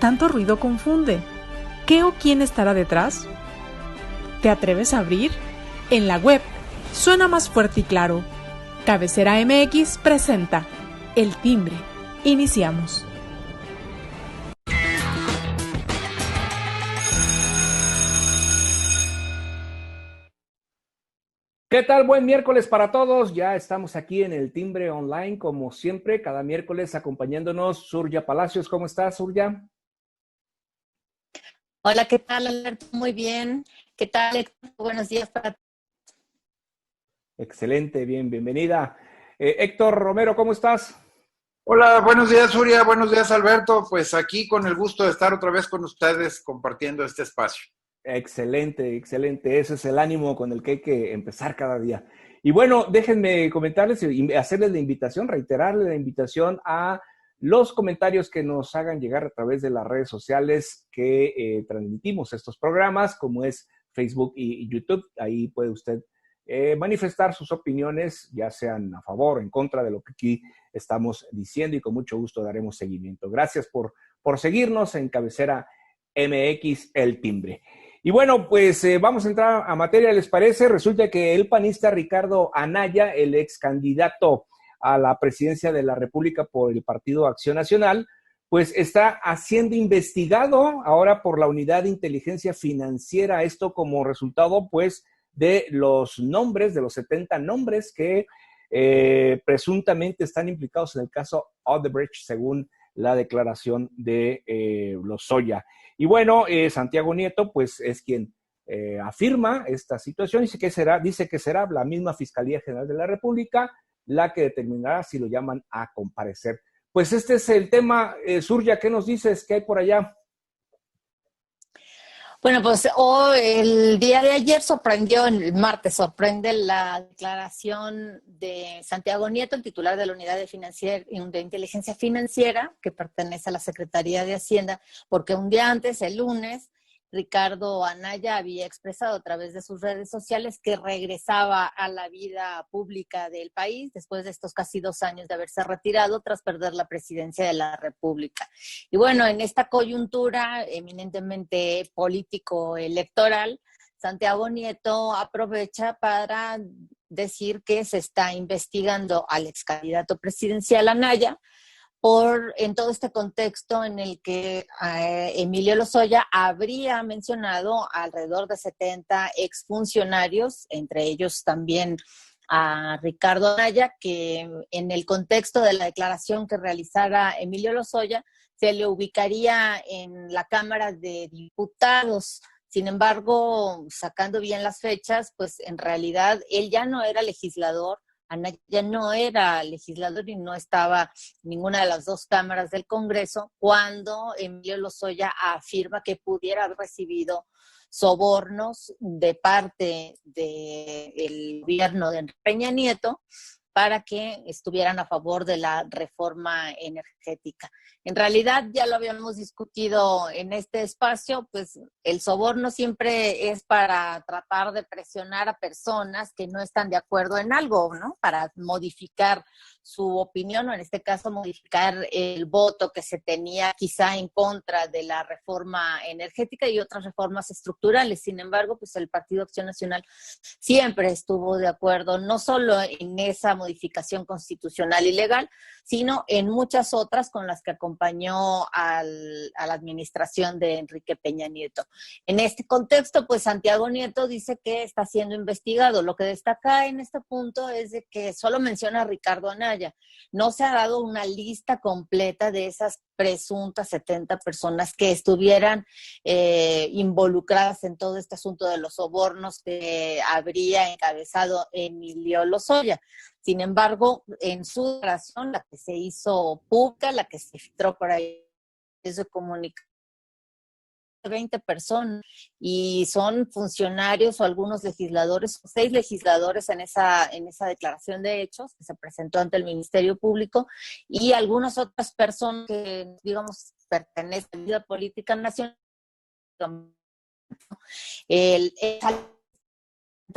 tanto ruido confunde. ¿Qué o quién estará detrás? ¿Te atreves a abrir? En la web suena más fuerte y claro. Cabecera MX presenta El Timbre. Iniciamos. ¿Qué tal? Buen miércoles para todos. Ya estamos aquí en el Timbre Online, como siempre, cada miércoles acompañándonos. Surya Palacios, ¿cómo estás, Surya? Hola, ¿qué tal, Alberto? Muy bien. ¿Qué tal, Héctor? Buenos días para ti. Excelente, bienvenida. Héctor Romero, ¿cómo estás? Hola, buenos días, Surya, buenos días, Alberto. Pues aquí con el gusto de estar otra vez con ustedes compartiendo este espacio. Excelente, excelente. Ese es el ánimo con el que hay que empezar cada día. Y bueno, déjenme comentarles y hacerles la invitación, reiterarles la invitación a los comentarios que nos hagan llegar a través de las redes sociales que transmitimos estos programas, como es Facebook y YouTube. Ahí puede usted manifestar sus opiniones, ya sean a favor o en contra de lo que aquí estamos diciendo, y con mucho gusto daremos seguimiento. Gracias por seguirnos en Cabecera MX, El Timbre. Y bueno, pues vamos a entrar a materia, ¿les parece? Resulta que el panista Ricardo Anaya, el ex candidato a la presidencia de la República por el Partido Acción Nacional, pues está siendo investigado ahora por la Unidad de Inteligencia Financiera, esto como resultado pues de los nombres, de los 70 nombres que presuntamente están implicados en el caso Odebrecht, según la declaración de Lozoya. Y bueno, Santiago Nieto, pues es quien afirma esta situación, dice que será la misma Fiscalía General de la República la que determinará si lo llaman a comparecer. Pues este es el tema, Surya, ¿qué nos dices? ¿Qué hay por allá? Bueno, pues el día de ayer el martes sorprende la declaración de Santiago Nieto, el titular de la Unidad de Inteligencia Financiera, que pertenece a la Secretaría de Hacienda, porque un día antes, el lunes, Ricardo Anaya había expresado a través de sus redes sociales que regresaba a la vida pública del país después de estos casi 2 años de haberse retirado tras perder la presidencia de la República. Y bueno, en esta coyuntura eminentemente político-electoral, Santiago Nieto aprovecha para decir que se está investigando al ex candidato presidencial Anaya en todo este contexto en el que Emilio Lozoya habría mencionado alrededor de 70 exfuncionarios, entre ellos también a Ricardo Anaya, que en el contexto de la declaración que realizara Emilio Lozoya se le ubicaría en la Cámara de Diputados. Sin embargo, sacando bien las fechas, pues en realidad él ya no era legislador. Anaya no era legislador y no estaba en ninguna de las dos cámaras del Congreso cuando Emilio Lozoya afirma que pudiera haber recibido sobornos de parte del gobierno de Enrique Peña Nieto para que estuvieran a favor de la reforma energética. En realidad, ya lo habíamos discutido en este espacio, pues el soborno siempre es para tratar de presionar a personas que no están de acuerdo en algo, ¿no? Para modificar su opinión, o en este caso modificar el voto que se tenía quizá en contra de la reforma energética y otras reformas estructurales. Sin embargo, pues el Partido Acción Nacional siempre estuvo de acuerdo, no solo en esa modificación constitucional y legal, sino en muchas otras con las que acompañó a la administración de Enrique Peña Nieto. En este contexto, pues Santiago Nieto dice que está siendo investigado. Lo que destaca en este punto es de que solo menciona a Ricardo Anaya. No se ha dado una lista completa de esas presuntas 70 personas que estuvieran involucradas en todo este asunto de los sobornos que habría encabezado Emilio Lozoya. Sin embargo, en su declaración, la que se hizo pública, la que se filtró por ahí, se comunicó 20 personas y son funcionarios o algunos legisladores, 6 legisladores en esa declaración de hechos que se presentó ante el Ministerio Público, y algunas otras personas que, digamos, pertenecen a la vida política nacional. El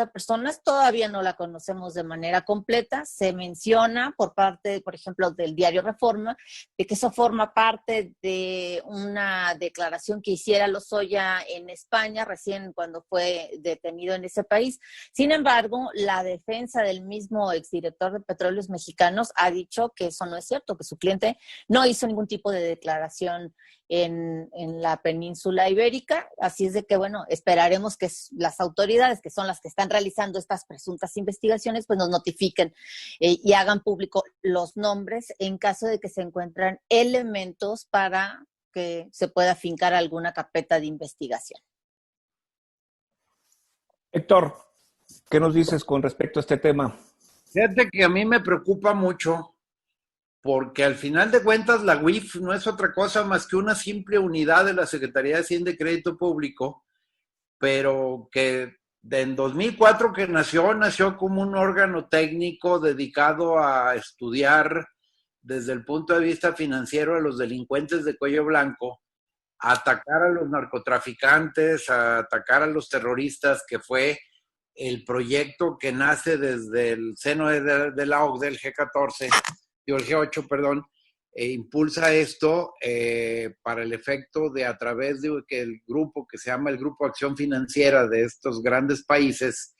personas, todavía no la conocemos de manera completa. Se menciona por parte, por ejemplo, del diario Reforma, de que eso forma parte de una declaración que hiciera Lozoya en España, recién cuando fue detenido en ese país. Sin embargo, la defensa del mismo exdirector de Petróleos Mexicanos ha dicho que eso no es cierto, que su cliente no hizo ningún tipo de declaración en la península ibérica, así es de que, bueno, esperaremos que las autoridades, que son las que están realizando estas presuntas investigaciones, pues nos notifiquen y hagan público los nombres en caso de que se encuentren elementos para que se pueda fincar alguna carpeta de investigación. Héctor, ¿qué nos dices con respecto a este tema? Fíjate que a mí me preocupa mucho porque al final de cuentas la UIF no es otra cosa más que una simple unidad de la Secretaría de Hacienda y Crédito Público, pero que en 2004 que nació como un órgano técnico dedicado a estudiar desde el punto de vista financiero a los delincuentes de cuello blanco, a atacar a los narcotraficantes, a atacar a los terroristas, que fue el proyecto que nace desde el seno de la OCDE, el G14, el G8, perdón, impulsa esto para el efecto de, a través de que el grupo que se llama el Grupo de Acción Financiera de estos grandes países,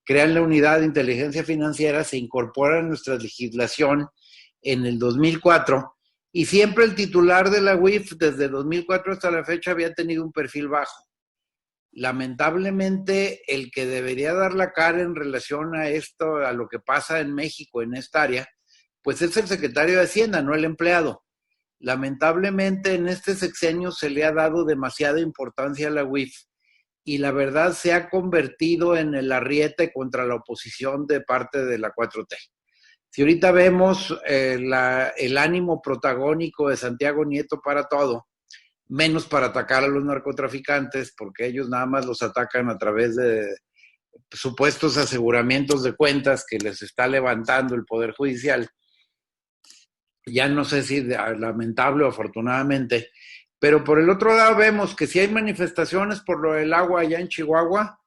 crean la unidad de inteligencia financiera, se incorpora a nuestra legislación en el 2004, y siempre el titular de la UIF desde 2004 hasta la fecha había tenido un perfil bajo. Lamentablemente, el que debería dar la cara en relación a esto, a lo que pasa en México en esta área, pues es el secretario de Hacienda, no el empleado. Lamentablemente, en este sexenio se le ha dado demasiada importancia a la UIF y la verdad se ha convertido en el arriete contra la oposición de parte de la 4T. Si ahorita vemos el ánimo protagónico de Santiago Nieto para todo, menos para atacar a los narcotraficantes, porque ellos nada más los atacan a través de supuestos aseguramientos de cuentas que les está levantando el Poder Judicial. Ya no sé si lamentable o afortunadamente, pero por el otro lado vemos que si hay manifestaciones por lo del agua allá en Chihuahua,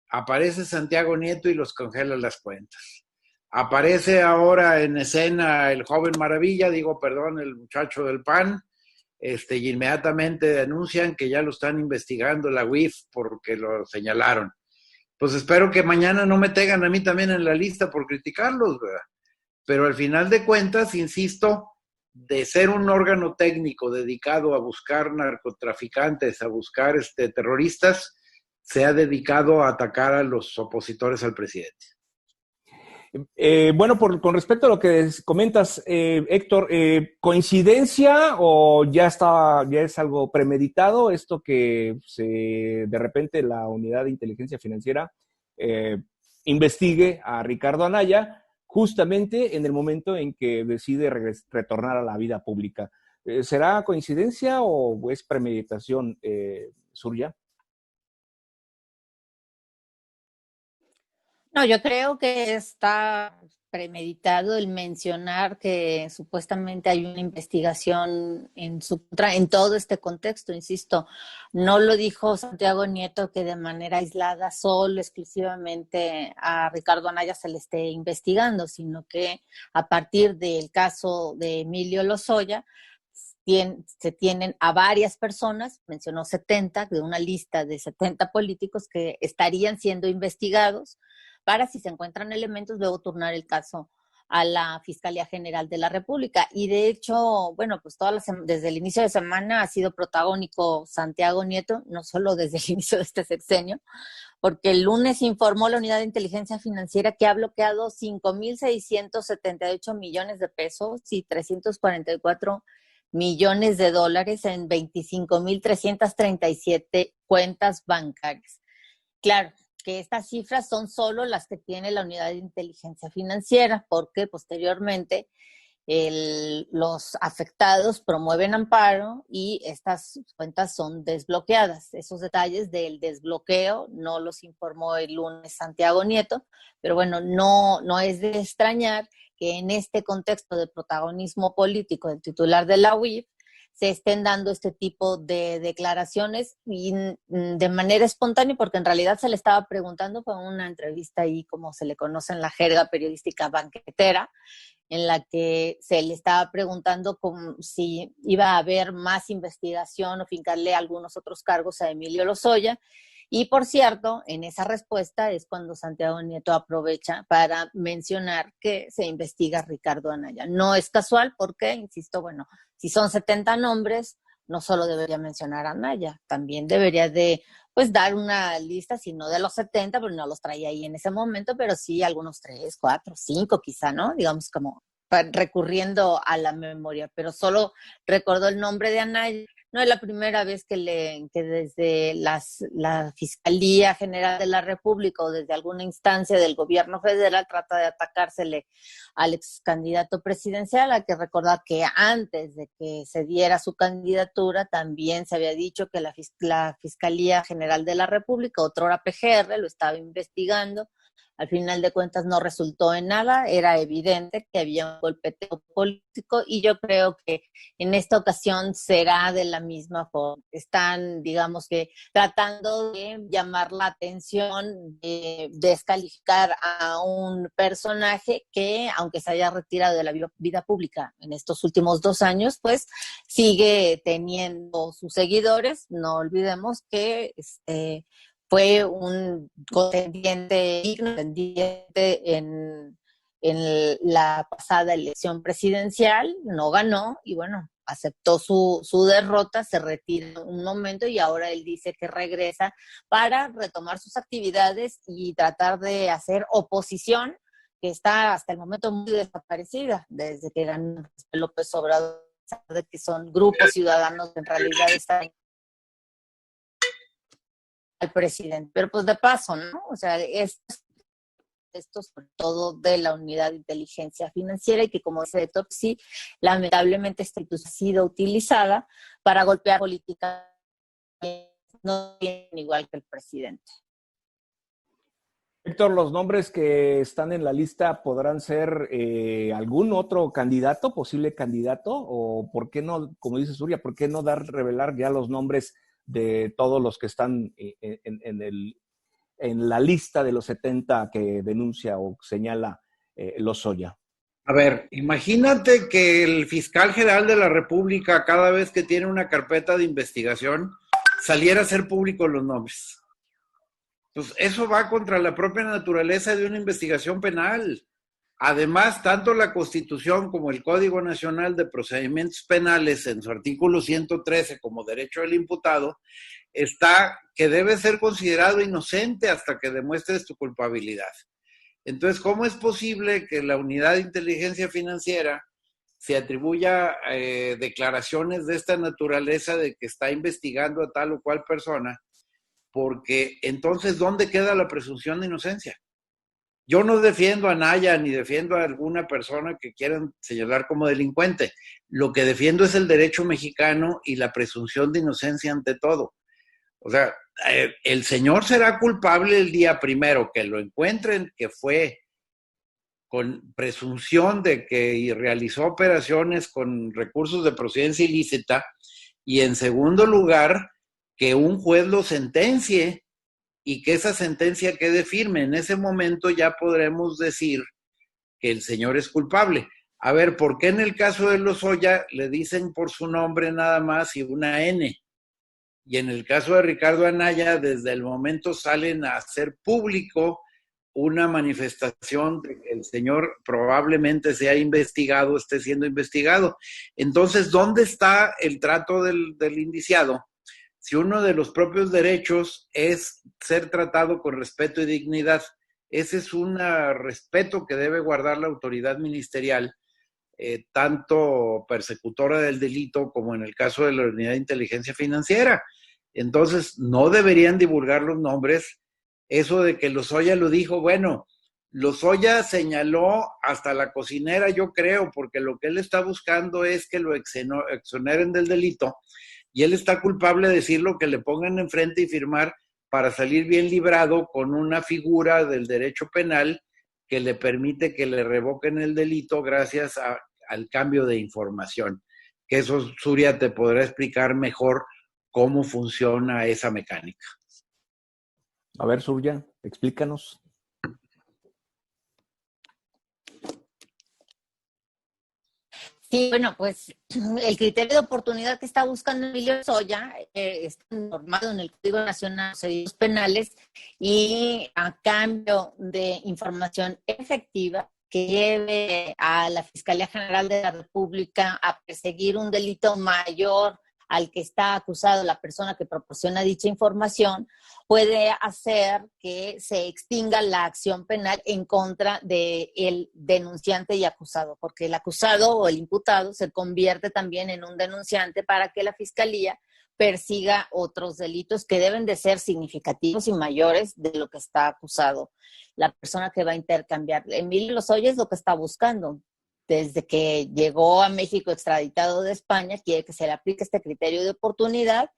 aparece Santiago Nieto y los congela las cuentas. Aparece ahora en escena el joven maravilla, el muchacho del PAN, y inmediatamente denuncian que ya lo están investigando la UIF porque lo señalaron. Pues espero que mañana no me tengan a mí también en la lista por criticarlos, ¿verdad? Pero al final de cuentas, insisto, de ser un órgano técnico dedicado a buscar narcotraficantes, a buscar terroristas, se ha dedicado a atacar a los opositores al presidente. Con respecto a lo que comentas, Héctor, ¿coincidencia o ya es algo premeditado esto que de repente la Unidad de Inteligencia Financiera investigue a Ricardo Anaya justamente en el momento en que decide retornar a la vida pública? ¿Será coincidencia o es premeditación, Surya? No, yo creo que está premeditado el mencionar que supuestamente hay una investigación en su contra en todo este contexto, insisto. No lo dijo Santiago Nieto que de manera aislada, solo exclusivamente a Ricardo Anaya se le esté investigando, sino que a partir del caso de Emilio Lozoya se tienen a varias personas, mencionó 70, de una lista de 70 políticos que estarían siendo investigados para, si se encuentran elementos, luego turnar el caso a la Fiscalía General de la República. Y de hecho, bueno, pues desde el inicio de semana ha sido protagónico Santiago Nieto, no solo desde el inicio de este sexenio, porque el lunes informó la Unidad de Inteligencia Financiera que ha bloqueado 5,678 millones de pesos y 344 millones de dólares en 25,337 cuentas bancarias. Claro que estas cifras son solo las que tiene la Unidad de Inteligencia Financiera, porque posteriormente los afectados promueven amparo y estas cuentas son desbloqueadas. Esos detalles del desbloqueo no los informó el lunes Santiago Nieto, pero bueno, no es de extrañar que en este contexto de protagonismo político del titular de la UIF se estén dando este tipo de declaraciones y de manera espontánea, porque en realidad se le estaba preguntando, fue una entrevista ahí, como se le conoce en la jerga periodística, banquetera, en la que se le estaba preguntando si iba a haber más investigación o fincarle algunos otros cargos a Emilio Lozoya. Y por cierto, en esa respuesta es cuando Santiago Nieto aprovecha para mencionar que se investiga a Ricardo Anaya. No es casual porque, insisto, bueno, si son 70 nombres, no solo debería mencionar a Anaya, también debería de pues dar una lista, si no de los 70, pero no los traía ahí en ese momento, pero sí algunos 3, 4, 5 quizá, ¿no? Digamos como recurriendo a la memoria, pero solo recordó el nombre de Anaya. No es la primera vez que desde la Fiscalía General de la República o desde alguna instancia del gobierno federal trata de atacársele al ex candidato presidencial. Hay que recordar que antes de que se diera su candidatura también se había dicho que la Fiscalía General de la República, otrora PGR, lo estaba investigando. Al final de cuentas no resultó en nada, era evidente que había un golpeteo político y yo creo que en esta ocasión será de la misma forma. Están, digamos que, tratando de llamar la atención, de descalificar a un personaje que, aunque se haya retirado de la vida pública en estos últimos 2 años, pues sigue teniendo sus seguidores. No olvidemos que fue un contendiente digno en la pasada elección presidencial, no ganó y bueno, aceptó su derrota, se retira un momento y ahora él dice que regresa para retomar sus actividades y tratar de hacer oposición, que está hasta el momento muy desaparecida desde que ganó López Obrador, de que son grupos ciudadanos que en realidad están al presidente, pero pues de paso, ¿no? O sea, esto sobre todo de la Unidad de Inteligencia Financiera y que, como dice Héctor, sí, lamentablemente esta institución ha sido utilizada para golpear políticas no tienen igual que el presidente. Héctor, ¿los nombres que están en la lista podrán ser algún otro candidato, posible candidato? ¿O por qué no, como dice Surya, por qué no revelar ya los nombres de todos los que están en la lista de los 70 que denuncia o señala Lozoya? A ver, imagínate que el fiscal general de la República, cada vez que tiene una carpeta de investigación, saliera a hacer públicos los nombres. Pues eso va contra la propia naturaleza de una investigación penal. Además, tanto la Constitución como el Código Nacional de Procedimientos Penales, en su artículo 113, como derecho del imputado, está que debe ser considerado inocente hasta que demuestres tu culpabilidad. Entonces, ¿cómo es posible que la Unidad de Inteligencia Financiera se atribuya declaraciones de esta naturaleza de que está investigando a tal o cual persona? Porque entonces, ¿dónde queda la presunción de inocencia? Yo no defiendo a Anaya ni defiendo a alguna persona que quieran señalar como delincuente. Lo que defiendo es el derecho mexicano y la presunción de inocencia ante todo. O sea, el señor será culpable el día primero que lo encuentren, que fue con presunción de que realizó operaciones con recursos de procedencia ilícita, y en segundo lugar, que un juez lo sentencie y que esa sentencia quede firme. En ese momento ya podremos decir que el señor es culpable. A ver, ¿por qué en el caso de Lozoya le dicen por su nombre nada más y una N? Y en el caso de Ricardo Anaya, desde el momento salen a hacer público una manifestación de que el señor probablemente sea investigado, esté siendo investigado. Entonces, ¿dónde está el trato del indiciado? Si uno de los propios derechos es ser tratado con respeto y dignidad, ese es un respeto que debe guardar la autoridad ministerial, tanto persecutora del delito como en el caso de la Unidad de Inteligencia Financiera. Entonces, no deberían divulgar los nombres. Eso de que Lozoya lo dijo, bueno, Lozoya señaló hasta la cocinera, yo creo, porque lo que él está buscando es que lo exoneren del delito, y él está culpable de decirlo, que le pongan enfrente y firmar para salir bien librado con una figura del derecho penal que le permite que le revoquen el delito gracias al cambio de información. que eso Surya te podrá explicar mejor cómo funciona esa mecánica. A ver, Surya, explícanos. Sí, bueno, pues el criterio de oportunidad que está buscando Emilio Lozoya está normado en el Código Nacional de Procedimientos Penales y a cambio de información efectiva que lleve a la Fiscalía General de la República a perseguir un delito mayor al que está acusado la persona que proporciona dicha información, puede hacer que se extinga la acción penal en contra del denunciante y acusado, porque el acusado o el imputado se convierte también en un denunciante para que la Fiscalía persiga otros delitos que deben de ser significativos y mayores de lo que está acusado la persona que va a intercambiar. Emilio Lozoya es lo que está buscando. Desde que llegó a México extraditado de España, quiere que se le aplique este criterio de oportunidad.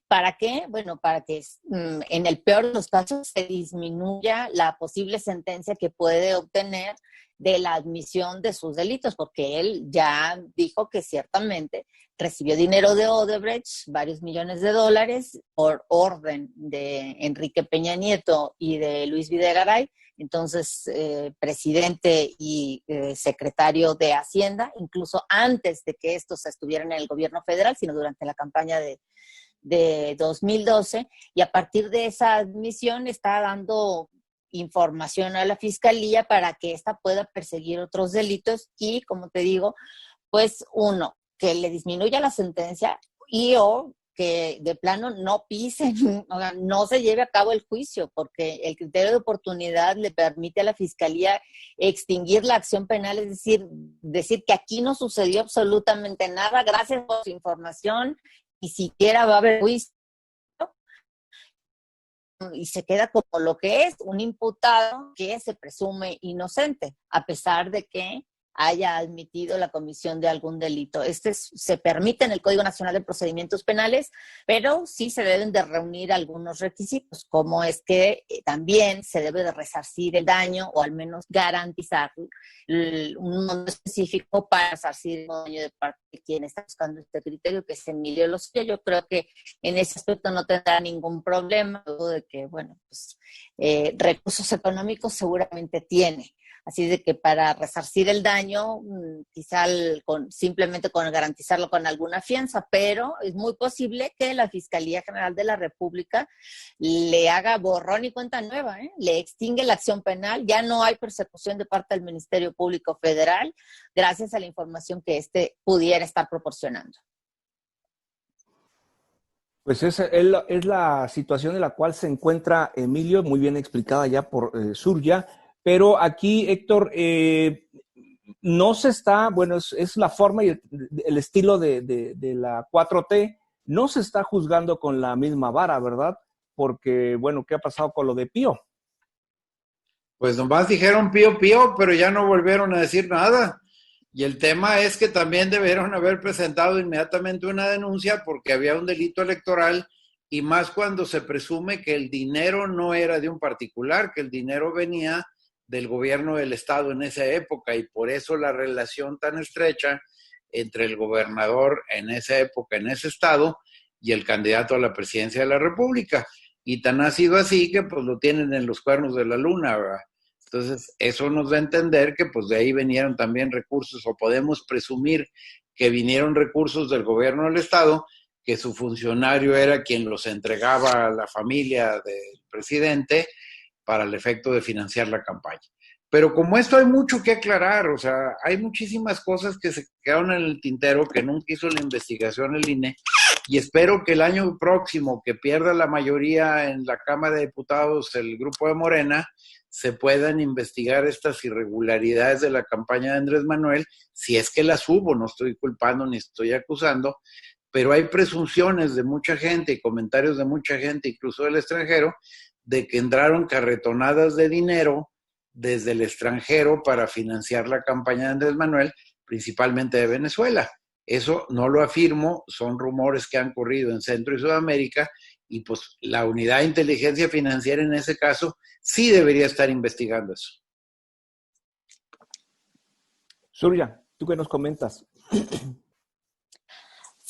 ¿Para qué? Bueno, para que en el peor de los casos se disminuya la posible sentencia que puede obtener de la admisión de sus delitos, porque él ya dijo que ciertamente recibió dinero de Odebrecht, varios millones de dólares, por orden de Enrique Peña Nieto y de Luis Videgaray, entonces presidente y secretario de Hacienda, incluso antes de que estos estuvieran en el gobierno federal, sino durante la campaña de 2012, y a partir de esa admisión está dando información a la Fiscalía para que ésta pueda perseguir otros delitos y, como te digo, pues uno, que le disminuya la sentencia o que de plano no pisen, o sea, no se lleve a cabo el juicio, porque el criterio de oportunidad le permite a la Fiscalía extinguir la acción penal, es decir que aquí no sucedió absolutamente nada, gracias por su información, ni siquiera va a haber juicio, y se queda como lo que es, un imputado que se presume inocente, a pesar de que haya admitido la comisión de algún delito. Se permite en el Código Nacional de Procedimientos Penales, pero sí se deben de reunir algunos requisitos, como es que también se debe de resarcir el daño o al menos garantizar un monto específico para resarcir el daño de parte de quien está buscando este criterio, que es Emilio Lozoya. Yo creo que en ese aspecto no tendrá ningún problema, luego de que, bueno, pues recursos económicos seguramente tiene. Así de que para resarcir el daño, quizá simplemente con garantizarlo con alguna fianza, pero es muy posible que la Fiscalía General de la República le haga borrón y cuenta nueva, le extingue la acción penal, ya no hay persecución de parte del Ministerio Público Federal, gracias a la información que pudiera estar proporcionando. Pues es la situación en la cual se encuentra Emilio, muy bien explicada ya por Surya. Pero aquí, Héctor, no se está, bueno, es la forma y el estilo de la 4T, no se está juzgando con la misma vara, ¿verdad? Porque, bueno, ¿qué ha pasado con lo de Pío? Pues nomás dijeron Pío Pío, pero ya no volvieron a decir nada. Y el tema es que también debieron haber presentado inmediatamente una denuncia porque había un delito electoral, y más cuando se presume que el dinero no era de un particular, que el dinero venía del gobierno del estado en esa época, y por eso la relación tan estrecha entre el gobernador en esa época, en ese estado, y el candidato a la presidencia de la República. Y tan ha sido así que pues lo tienen en los cuernos de la luna, ¿verdad? Entonces, eso nos da a entender que pues de ahí vinieron también recursos, o podemos presumir que vinieron recursos del gobierno del estado, que su funcionario era quien los entregaba a la familia del presidente para el efecto de financiar la campaña. Pero como esto hay mucho que aclarar, o sea, hay muchísimas cosas que se quedaron en el tintero, que nunca hizo la investigación el INE, y espero que el año próximo, que pierda la mayoría en la Cámara de Diputados el grupo de Morena, se puedan investigar estas irregularidades de la campaña de Andrés Manuel, si es que las hubo, no estoy culpando ni estoy acusando, pero hay presunciones de mucha gente y comentarios de mucha gente, incluso del extranjero, de que entraron carretonadas de dinero desde el extranjero para financiar la campaña de Andrés Manuel, principalmente de Venezuela. Eso no lo afirmo, son rumores que han corrido en Centro y Sudamérica, y pues la unidad de inteligencia financiera en ese caso sí debería estar investigando eso. Surya, ¿tú qué nos comentas?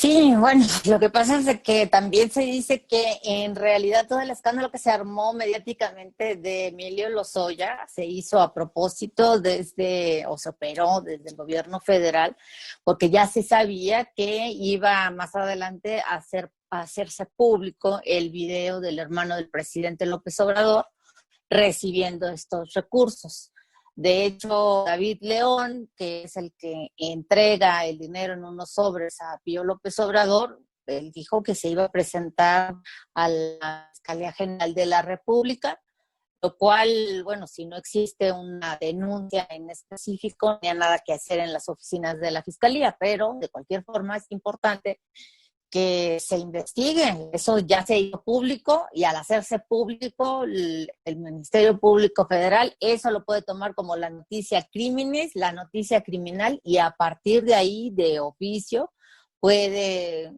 Sí, bueno, lo que pasa es de que también se dice que en realidad todo el escándalo que se armó mediáticamente de Emilio Lozoya se hizo a propósito o se operó desde el gobierno federal, porque ya se sabía que iba más adelante a hacerse público el video del hermano del presidente López Obrador recibiendo estos recursos. De hecho, David León, que es el que entrega el dinero en unos sobres a Pío López Obrador, él dijo que se iba a presentar a la Fiscalía General de la República, lo cual, bueno, si no existe una denuncia en específico, no hay nada que hacer en las oficinas de la Fiscalía, pero de cualquier forma es importante que se investigue. Eso ya se hizo público y al hacerse público, el Ministerio Público Federal eso lo puede tomar como la noticia criminis, la noticia criminal, y a partir de ahí, de oficio, puede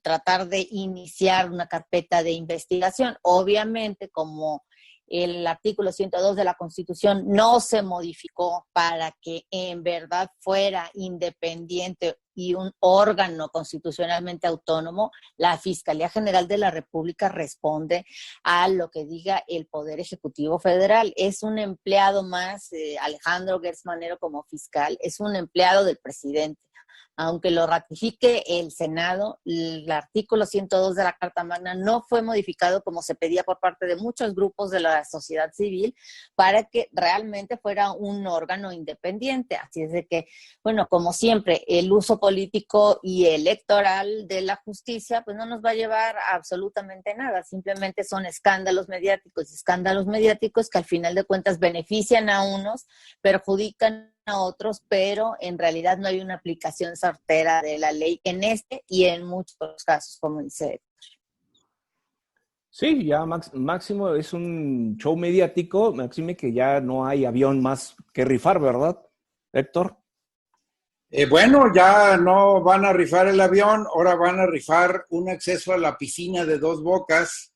tratar de iniciar una carpeta de investigación. Obviamente, como el artículo 102 de la Constitución no se modificó para que en verdad fuera independiente y un órgano constitucionalmente autónomo, la Fiscalía General de la República responde a lo que diga el Poder Ejecutivo Federal. Es un empleado más, Alejandro Gertz Manero como fiscal, es un empleado del presidente. Aunque lo ratifique el Senado, el artículo 102 de la Carta Magna no fue modificado como se pedía por parte de muchos grupos de la sociedad civil para que realmente fuera un órgano independiente. Así es de que, bueno, como siempre, el uso político y electoral de la justicia pues no nos va a llevar a absolutamente nada. Simplemente son escándalos mediáticos que al final de cuentas benefician a unos, perjudican a otros, pero en realidad no hay una aplicación certera de la ley en este y en muchos casos, como dice Héctor. Sí, ya máximo es un show mediático, máxime que ya no hay avión más que rifar, ¿verdad, Héctor? Bueno, ya no van a rifar el avión, ahora van a rifar un acceso a la piscina de Dos Bocas,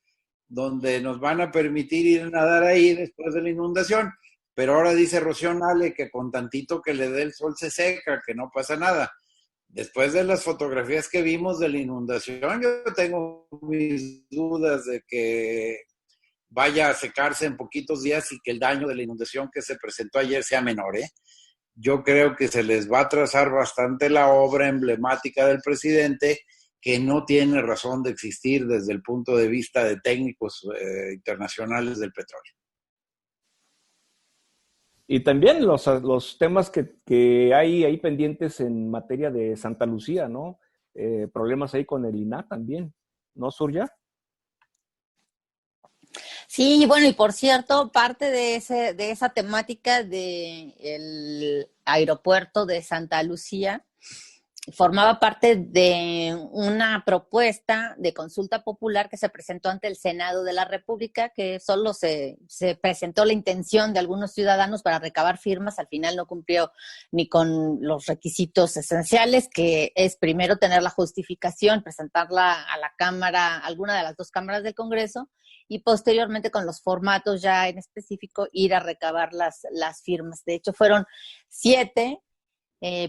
donde nos van a permitir ir a nadar ahí después de la inundación. Pero ahora dice Rocío Nale que con tantito que le dé el sol se seca, que no pasa nada. Después de las fotografías que vimos de la inundación, yo tengo mis dudas de que vaya a secarse en poquitos días y que el daño de la inundación que se presentó ayer sea menor, ¿eh? Yo creo que se les va a trazar bastante la obra emblemática del presidente, que no tiene razón de existir desde el punto de vista de técnicos internacionales del petróleo. Y también los temas que hay ahí pendientes en materia de Santa Lucía, ¿no? Problemas ahí con el INAH también, ¿no, Surya? Sí, bueno, y por cierto, parte de esa temática del aeropuerto de Santa Lucía formaba parte de una propuesta de consulta popular que se presentó ante el Senado de la República, que solo se presentó la intención de algunos ciudadanos para recabar firmas. Al final no cumplió ni con los requisitos esenciales, que es primero tener la justificación, presentarla a la Cámara, alguna de las dos cámaras del Congreso, y posteriormente con los formatos ya en específico ir a recabar las firmas. De hecho, fueron 7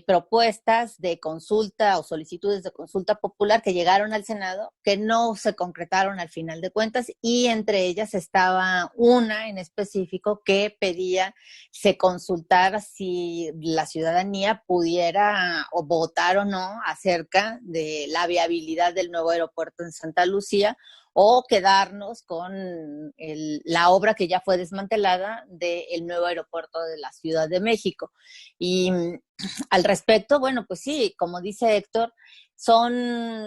propuestas de consulta o solicitudes de consulta popular que llegaron al Senado, que no se concretaron al final de cuentas, y entre ellas estaba una en específico que pedía se consultara si la ciudadanía pudiera o votar o no acerca de la viabilidad del nuevo aeropuerto en Santa Lucía, o quedarnos con la obra que ya fue desmantelada del nuevo aeropuerto de la Ciudad de México. Y al respecto, bueno, pues sí, como dice Héctor, son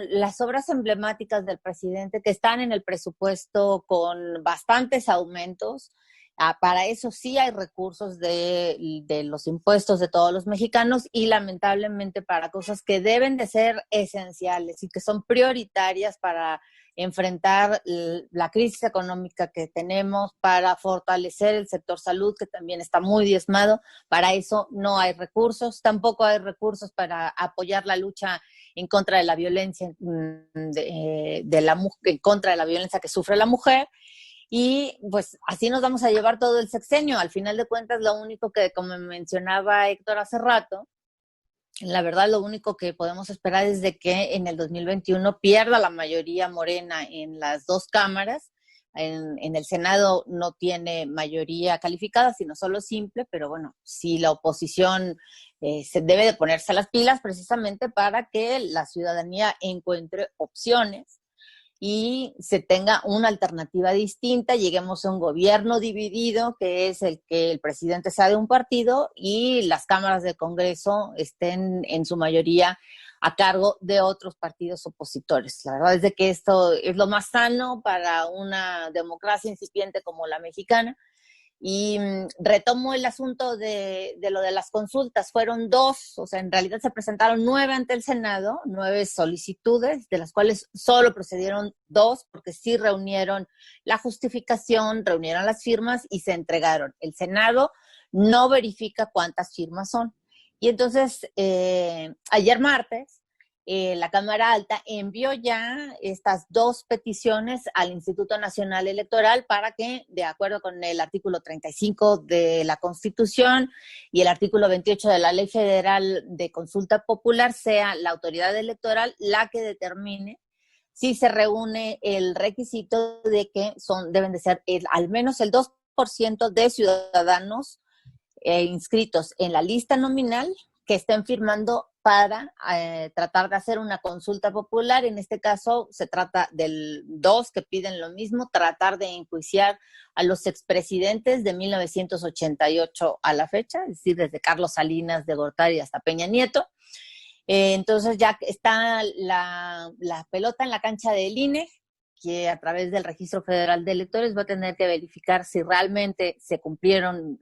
las obras emblemáticas del presidente que están en el presupuesto con bastantes aumentos. Para eso sí hay recursos de los impuestos de todos los mexicanos, y lamentablemente para cosas que deben de ser esenciales y que son prioritarias para enfrentar la crisis económica que tenemos, para fortalecer el sector salud, que también está muy diezmado. Para eso no hay recursos. Tampoco hay recursos para apoyar la lucha en contra de la violencia en contra de la violencia que sufre la mujer. Y pues así nos vamos a llevar todo el sexenio. Al final de cuentas, lo único que, como mencionaba Héctor hace rato, La verdad, lo único que podemos esperar es de que en el 2021 pierda la mayoría Morena en las dos cámaras. En el Senado no tiene mayoría calificada, sino solo simple, pero bueno, si la oposición se debe de ponerse a las pilas precisamente para que la ciudadanía encuentre opciones y se tenga una alternativa distinta, lleguemos a un gobierno dividido, que es el que el presidente sea de un partido y las cámaras de Congreso estén en su mayoría a cargo de otros partidos opositores. La verdad es de que esto es lo más sano para una democracia incipiente como la mexicana. Y retomo el asunto de lo de las consultas. Fueron 2, o sea, en realidad se presentaron 9 ante el Senado, 9 solicitudes, de las cuales solo procedieron 2, porque sí reunieron la justificación, reunieron las firmas y se entregaron. El Senado no verifica cuántas firmas son. Y entonces, ayer martes, la Cámara Alta envió ya estas 2 peticiones al Instituto Nacional Electoral para que, de acuerdo con el artículo 35 de la Constitución y el artículo 28 de la Ley Federal de Consulta Popular, sea la autoridad electoral la que determine si se reúne el requisito de que deben de ser al menos el 2% de ciudadanos inscritos en la lista nominal que estén firmando para tratar de hacer una consulta popular. En este caso se trata del 2 que piden lo mismo, tratar de enjuiciar a los expresidentes de 1988 a la fecha, es decir, desde Carlos Salinas de Gortari hasta Peña Nieto. Entonces ya está la pelota en la cancha del INE, que a través del Registro Federal de Electores va a tener que verificar si realmente se cumplieron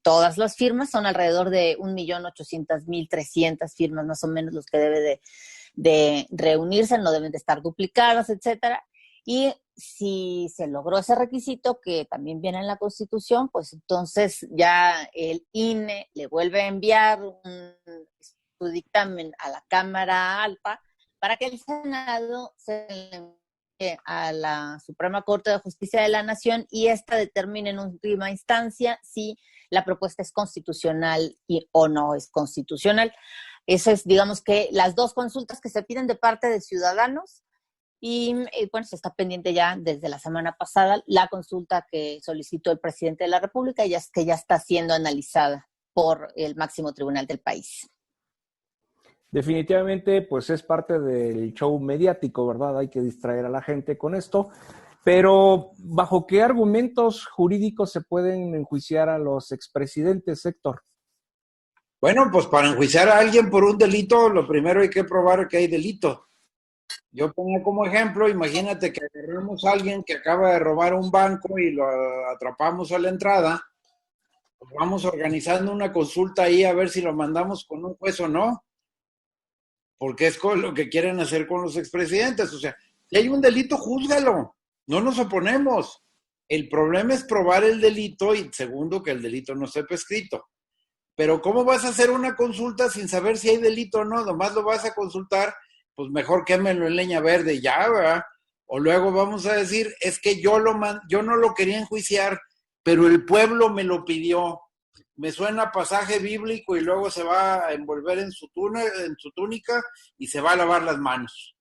todas las firmas. Son alrededor de 1.800.300 firmas más o menos los que debe de reunirse, no deben de estar duplicadas, etcétera. Y si se logró ese requisito, que también viene en la Constitución, pues entonces ya el INE le vuelve a enviar su dictamen a la Cámara Alta para que el Senado se le a la Suprema Corte de Justicia de la Nación y esta determine en última instancia si la propuesta es constitucional o no es constitucional. Eso es, digamos que las 2 consultas que se piden de parte de ciudadanos y bueno, se está pendiente ya desde la semana pasada la consulta que solicitó el presidente de la República y que ya está siendo analizada por el máximo tribunal del país. Definitivamente, pues es parte del show mediático, ¿verdad? Hay que distraer a la gente con esto, pero ¿bajo qué argumentos jurídicos se pueden enjuiciar a los expresidentes, Héctor? Bueno, pues para enjuiciar a alguien por un delito, lo primero hay que probar que hay delito. Yo pongo como ejemplo, imagínate que agarramos a alguien que acaba de robar un banco y lo atrapamos a la entrada, pues vamos organizando una consulta ahí a ver si lo mandamos con un juez o no. Porque es lo que quieren hacer con los expresidentes. O sea, si hay un delito, júzgalo. No nos oponemos. El problema es probar el delito y segundo, que el delito no esté prescrito. Pero ¿cómo vas a hacer una consulta sin saber si hay delito o no? Nomás lo vas a consultar, pues mejor quémelo en leña verde y ya, ¿verdad? O luego vamos a decir, es que yo no lo quería enjuiciar, pero el pueblo me lo pidió. Me suena pasaje bíblico y luego se va a envolver en su túnica y se va a lavar las manos.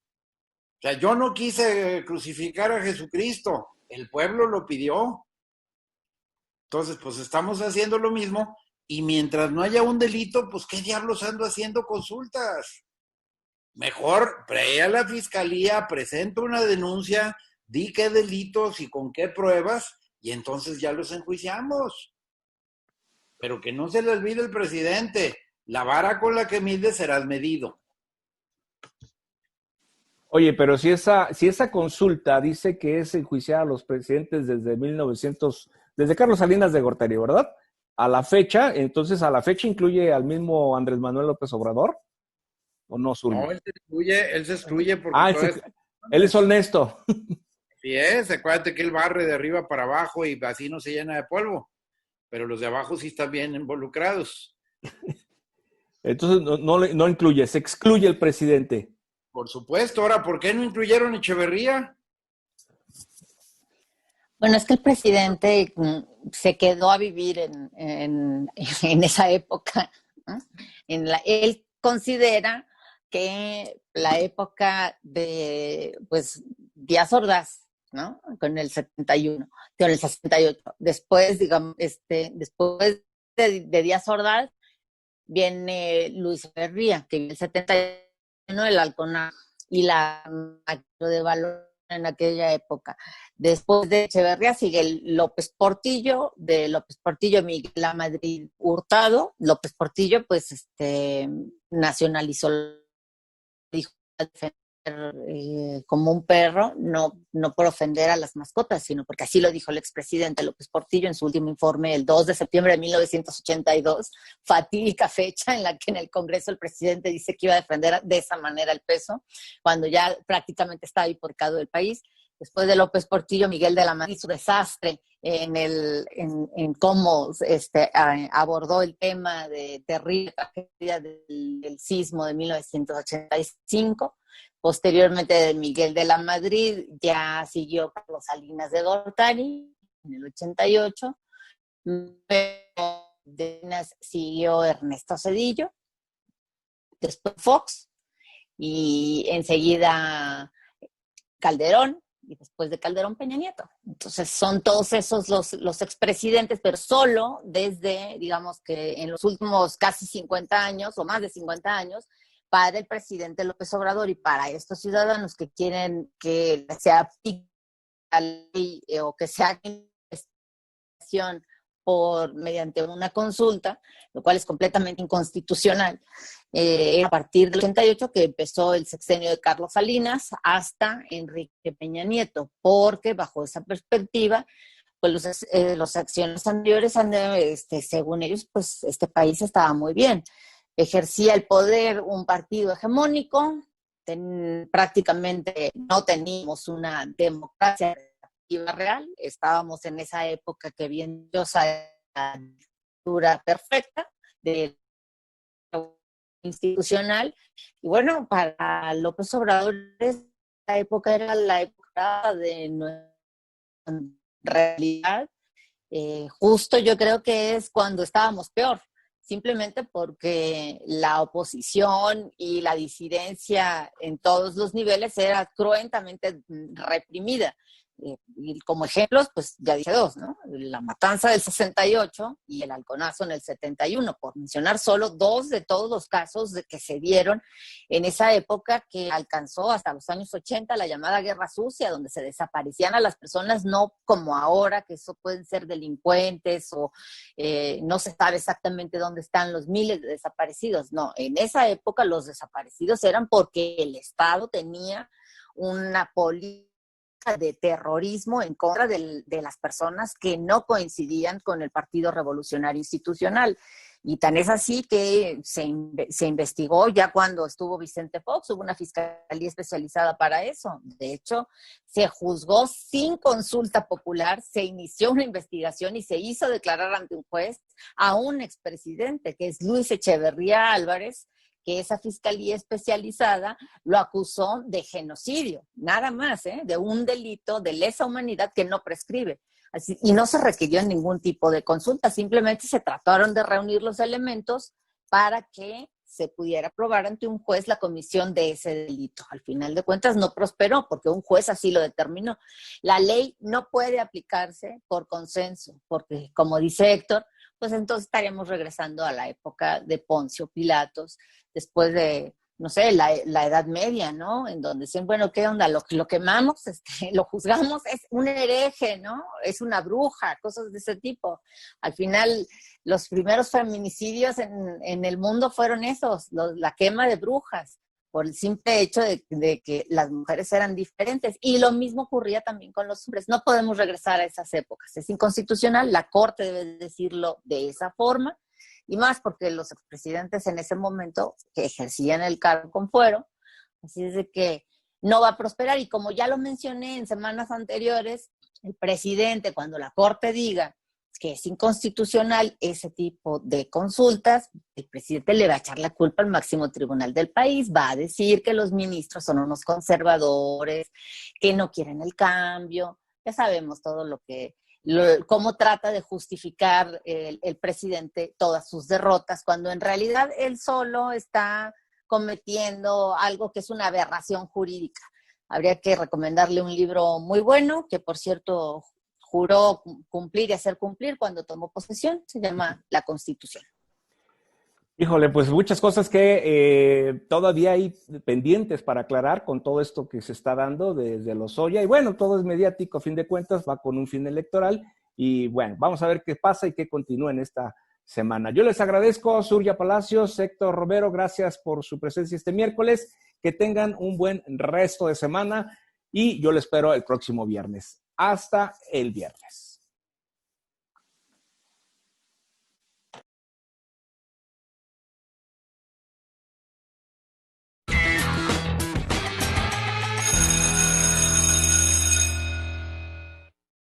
O sea, yo no quise crucificar a Jesucristo, el pueblo lo pidió. Entonces, pues estamos haciendo lo mismo y mientras no haya un delito, pues ¿qué diablos ando haciendo consultas? Mejor pre a la fiscalía, presenta una denuncia, di qué delitos y con qué pruebas y entonces ya los enjuiciamos. Pero que no se le olvide el presidente, la vara con la que mides serás medido. Oye, pero si esa consulta dice que es enjuiciar a los presidentes desde Carlos Salinas de Gortari, ¿verdad? A la fecha, entonces a la fecha incluye al mismo Andrés Manuel López Obrador, ¿o no, Zuli? No, él se excluye porque él es honesto. Sí es, acuérdate que él barre de arriba para abajo y así no se llena de polvo. Pero los de abajo sí están bien involucrados. Entonces no incluye, se excluye el presidente. Por supuesto. Ahora, ¿por qué no incluyeron Echeverría? Bueno, es que el presidente se quedó a vivir en esa época, ¿no? Él considera que la época de, pues, Díaz Ordaz, ¿no? Con el 71, con el 68. Después, digamos, después de Díaz Ordaz, viene Luis Echeverría, que en el 71, el Halconazo y la macro de valor en aquella época. Después de Echeverría sigue el López Portillo, de López Portillo Miguel Lamadrid Hurtado. López Portillo, pues, nacionalizó, dijo, como un perro, no por ofender a las mascotas, sino porque así lo dijo el expresidente López Portillo en su último informe el 2 de septiembre de 1982, fatídica fecha en la que en el Congreso el presidente dice que iba a defender de esa manera el peso, cuando ya prácticamente estaba hipotecado el país. Después de López Portillo, Miguel de la Madrid, su desastre en cómo abordó el tema de terrible tragedia del sismo de 1985. Posteriormente de Miguel de la Madrid ya siguió Carlos Salinas de Gortari en el 88. De siguió Ernesto Zedillo, después Fox y enseguida Calderón, y después de Calderón Peña Nieto. Entonces son todos esos los expresidentes, pero solo desde, digamos que en los últimos casi 50 años o más de 50 años, para el presidente López Obrador y para estos ciudadanos que quieren que se aplique la ley o que se haga investigación mediante una consulta, lo cual es completamente inconstitucional. A partir del 88 que empezó el sexenio de Carlos Salinas hasta Enrique Peña Nieto, porque bajo esa perspectiva, pues los acciones anteriores, según ellos, pues este país estaba muy bien. Ejercía el poder un partido hegemónico, prácticamente no teníamos una democracia real, estábamos en esa época que bien la dictadura perfecta de institucional, y bueno, para López Obrador esa época era la época de nuestra realidad, justo yo creo que es cuando estábamos peor, simplemente porque la oposición y la disidencia en todos los niveles era cruentamente reprimida. Y como ejemplos, pues ya dije dos, ¿no? La matanza del 68 y el halconazo en el 71, por mencionar solo dos de todos los casos que se dieron en esa época que alcanzó hasta los años 80 la llamada Guerra Sucia, donde se desaparecían a las personas, no como ahora, que eso pueden ser delincuentes o no se sabe exactamente dónde están los miles de desaparecidos. No, en esa época los desaparecidos eran porque el Estado tenía una política de terrorismo en contra de las personas que no coincidían con el Partido Revolucionario Institucional. Y tan es así que se investigó ya cuando estuvo Vicente Fox, hubo una fiscalía especializada para eso. De hecho, se juzgó sin consulta popular, se inició una investigación y se hizo declarar ante un juez a un expresidente, que es Luis Echeverría Álvarez, que esa fiscalía especializada lo acusó de genocidio, nada más, de un delito de lesa humanidad que no prescribe. Así, y no se requirió ningún tipo de consulta, simplemente se trataron de reunir los elementos para que se pudiera probar ante un juez la comisión de ese delito. Al final de cuentas no prosperó porque un juez así lo determinó. La ley no puede aplicarse por consenso, porque como dice Héctor, pues entonces estaríamos regresando a la época de Poncio Pilatos, después de, no sé, la Edad Media, ¿no? En donde dicen, bueno, ¿qué onda? Lo quemamos, lo juzgamos, es un hereje, ¿no? Es una bruja, cosas de ese tipo. Al final, los primeros feminicidios en el mundo fueron esos, la quema de brujas, por el simple hecho de que las mujeres eran diferentes. Y lo mismo ocurría también con los hombres. No podemos regresar a esas épocas. Es inconstitucional, la Corte debe decirlo de esa forma, y más porque los expresidentes en ese momento que ejercían el cargo con fuero, así es de que no va a prosperar. Y como ya lo mencioné en semanas anteriores, el presidente, cuando la Corte diga que es inconstitucional ese tipo de consultas, el presidente le va a echar la culpa al máximo tribunal del país, va a decir que los ministros son unos conservadores, que no quieren el cambio. Ya sabemos todo cómo trata de justificar el presidente todas sus derrotas, cuando en realidad él solo está cometiendo algo que es una aberración jurídica. Habría que recomendarle un libro muy bueno, que por cierto juró cumplir y hacer cumplir cuando tomó posesión, se llama La Constitución. Híjole, pues muchas cosas que todavía hay pendientes para aclarar con todo esto que se está dando desde Lozoya. Y bueno, todo es mediático, a fin de cuentas, va con un fin electoral. Y bueno, vamos a ver qué pasa y qué continúa en esta semana. Yo les agradezco, Surya Palacios, Héctor Romero, gracias por su presencia este miércoles. Que tengan un buen resto de semana y yo les espero el próximo viernes. Hasta el viernes.